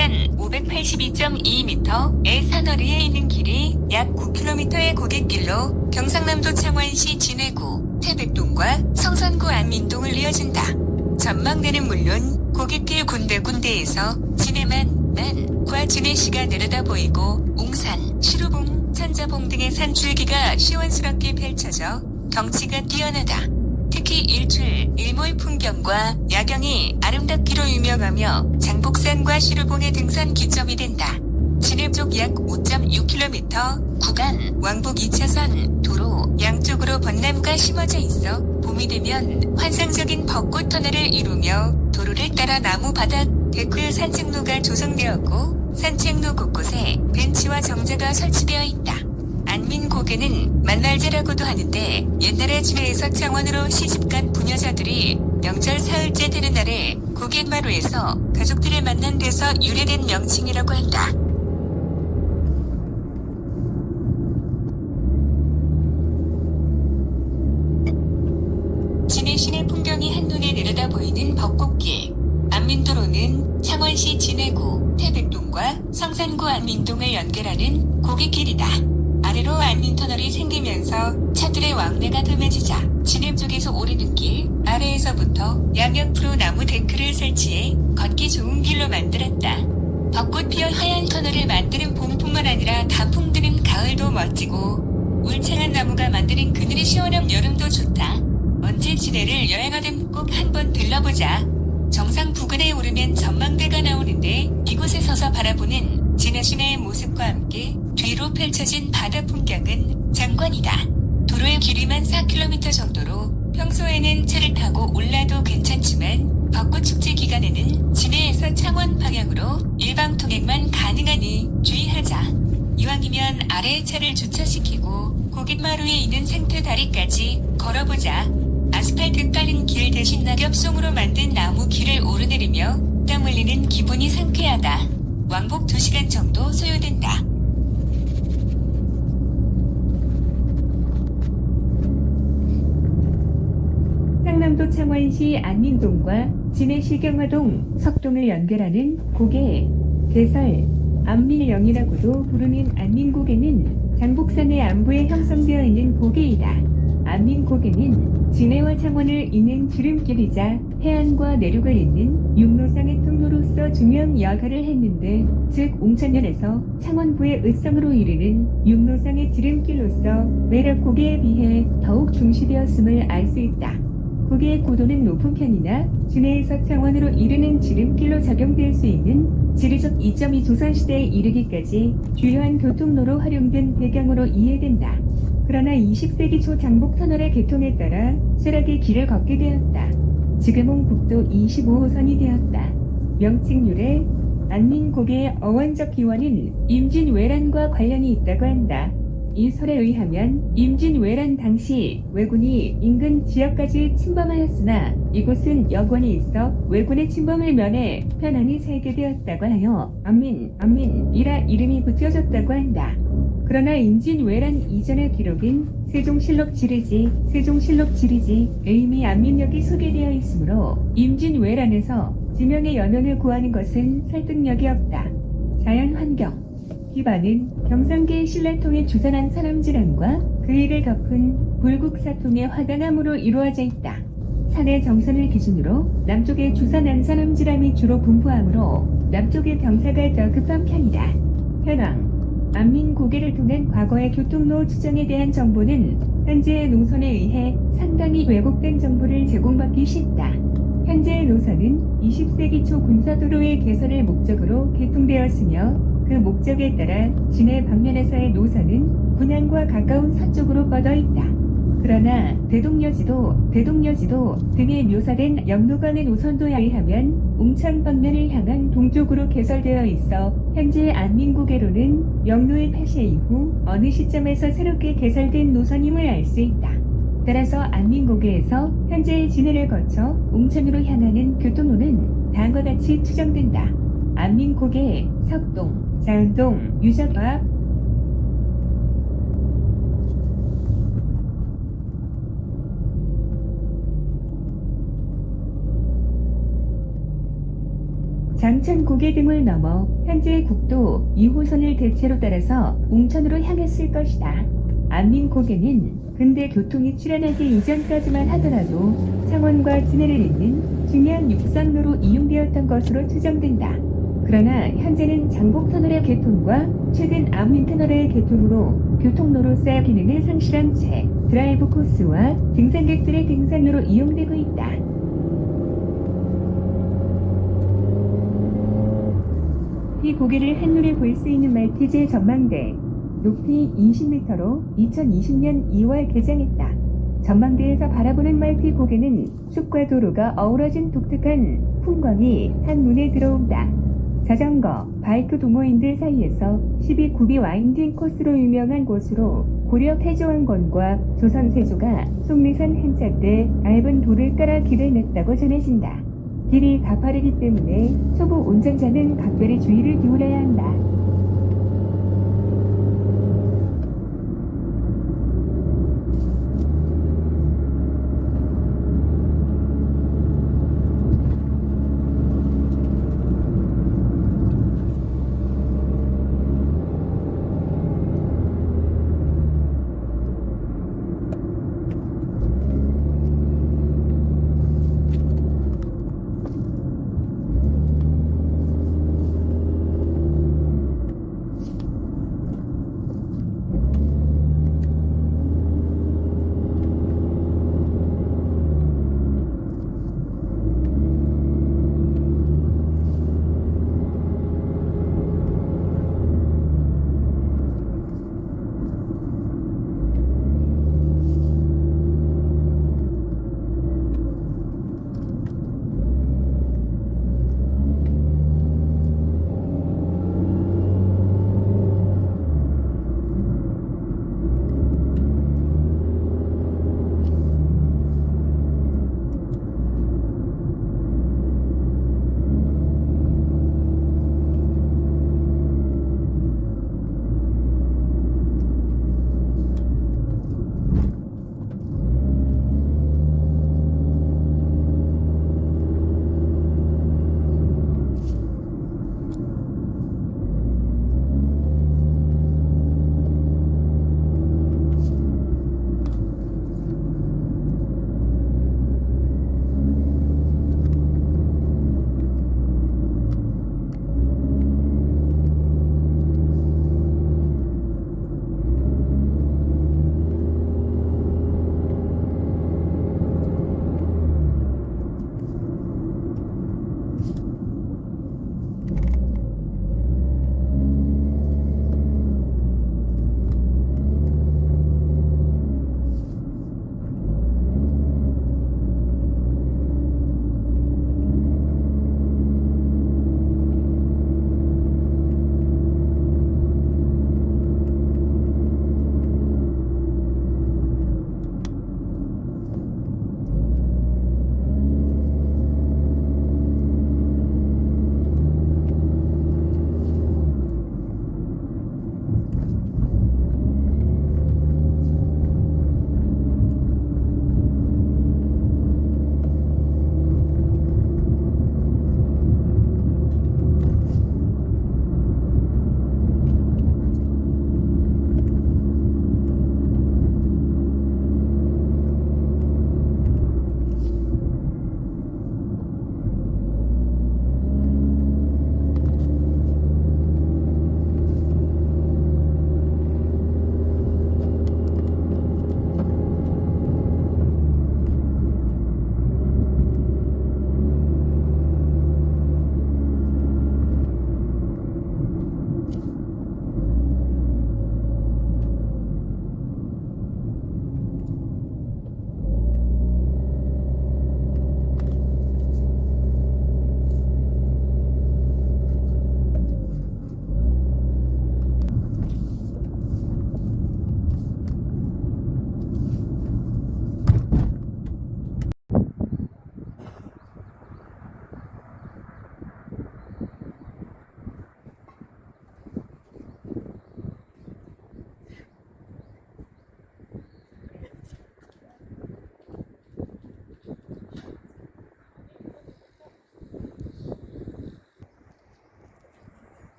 국산 582.2m의 산허리에 있는 길이 약 9km의 고갯길로 경상남도 창원시 진해구, 태백동과 성산구 안민동을 이어진다. 전망대는 물론 고갯길 군데군데에서 진해만과 진해시가 내려다 보이고 웅산, 시루봉, 천자봉 등의 산줄기가 시원스럽게 펼쳐져 경치가 뛰어나다. 특히 일출, 일몰 풍경과 야경이 아름답기로 유명하며 장복산과 시루봉의 등산 기점이 된다. 진해 쪽 약 5.6km 구간 왕복 2차선 도로 양쪽으로 벚나무가 심어져 있어 봄이 되면 환상적인 벚꽃 터널을 이루며 도로를 따라 나무 바닥 데크 산책로가 조성되었고 산책로 곳곳에 벤치와 정자가 설치되어 있다. 안민고개는 만날제라고도 하는데 옛날에 진해에서 창원으로 시집간 부녀자들이 명절 사흘째 되는 날에 고갯마루에서 가족들을 만난 데서 유래된 명칭이라고 한다. 진해 시내 풍경이 한눈에 내려다 보이는 벚꽃길. 안민도로는 창원시 진해구, 태백동과 성산구 안민동을 연결하는 고갯길이다. 아래로 안민터널이 생기면서 차들의 왕래가 뜸해지자 진해 쪽에서 오르는 길, 아래에서부터 양옆으로 나무 데크를 설치해 걷기 좋은 길로 만들었다. 벚꽃 피어 하얀 터널을 만드는 봄뿐만 아니라 단풍 드는 가을도 멋지고 울창한 나무가 만드는 그늘이 시원한 여름도 좋다. 언제 진해를 여행하든 꼭 한번 들러보자. 정상 부근에 오르면 전망대가 나오는데 이곳에 서서 바라보는 진해 시내의 모습과 함께 뒤로 펼쳐진 바다 풍경은 장관이다. 도로의 길이만 4km 정도로 평소에는 차를 타고 올라도 괜찮지만 벚꽃 축제 기간에는 진해에서 창원 방향으로 일방 통행만 가능하니 주의하자. 이왕이면 아래에 차를 주차시키고 고갯마루에 있는 생태 다리까지 걸어보자. 아스팔트 깔린 길 대신 낙엽송으로 만든 나무 길을 오르내리며 땀 흘리는 기분이 상쾌하다. 왕복 2시간 정도 소요된다. 상남도 창원시 안민동과 진해시 경화동, 석동을 연결하는 고개, 개설, 안밀령이라고도 부르는 안민고개는 장복산의 안부에 형성되어 있는 고개이다. 안민고개는 진해와 창원을 잇는 지름길이자 해안과 내륙을 잇는 육로상의 통로로서 중요한 역할을 했는데, 즉 옹천면에서 창원부의 을성으로 이르는 육로상의 지름길로서 매력 고개에 비해 더욱 중시되었음을 알 수 있다. 고개의 고도는 높은 편이나 진해에서 창원으로 이르는 지름길로 적용될 수 있는 지리적 이점이 조선시대에 이르기까지 주요한 교통로로 활용된 배경으로 이해된다. 그러나 20세기 초 장복터널의 개통에 따라 쇠락의 길을 걷게 되었다. 지금은 국도 25호선이 되었다. 명칭 유래, 안민고개의 어원적 기원은 임진왜란과 관련이 있다고 한다. 이 설에 의하면 임진왜란 당시 왜군이 인근 지역까지 침범하였으나 이곳은 여관이 있어 왜군의 침범을 면해 편안히 살게 되었다고 하여 안민이라 이름이 붙여졌다고 한다. 그러나 임진왜란 이전의 기록인 세종실록 지리지에 이미 안민역이 소개되어 있으므로 임진왜란에서 지명의 연원을 구하는 것은 설득력이 없다. 자연환경 기반은 경상계의 신라통에 주산한 사람질환과 그 이를 덮은 불국사통의 화강암으로 이루어져 있다. 산의 정선을 기준으로 남쪽에 주산한 사람질암이 주로 분포하므로 남쪽의 병사가 더 급한 편이다. 현황 안민고개를 통한 과거의 교통로 추정에 대한 정보는 현재의 노선에 의해 상당히 왜곡된 정보를 제공받기 쉽다. 현재의 노선은 20세기 초 군사도로의 개선을 목적으로 개통되었으며 그 목적에 따라 진해 방면에서의 노선은 군항과 가까운 서쪽으로 뻗어 있다. 그러나 대동여지도 등에 묘사된 영로간의 노선도에 의하면 웅천 방면을 향한 동쪽으로 개설되어 있어 현재 안민고개로는 영로의 폐쇄 이후 어느 시점에서 새롭게 개설된 노선임을 알 수 있다. 따라서 안민고개에서 현재의 진해를 거쳐 웅천으로 향하는 교통로는 다음과 같이 추정된다. 안민고개, 석동, 자은동, 유적앞, 장천 고개 등을 넘어 현재 국도 2호선을 대체로 따라서 웅천으로 향했을 것이다. 안민고개는 근대 교통이 출현하기 이전까지만 하더라도 창원과 진해를 잇는 중요한 육상로로 이용되었던 것으로 추정된다. 그러나 현재는 장복터널의 개통과 최근 안민터널의 개통으로 교통로로서 기능을 상실한 채 드라이브 코스와 등산객들의 등산로로 이용되고 있다. 이 고개를 한눈에 볼 수 있는 말티즈의 전망대 높이 20m로 2020년 2월 개장했다. 전망대에서 바라보는 말티 고개는 숲과 도로가 어우러진 독특한 풍광이 한눈에 들어온다. 자전거, 바이크 동호인들 사이에서 12구비 와인딩 코스로 유명한 곳으로 고려 태조왕건과 조선 세조가 속리산 한자때 얇은 돌을 깔아 길을 냈다고 전해진다. 길이 가파르기 때문에 초보 운전자는 각별히 주의를 기울여야 한다.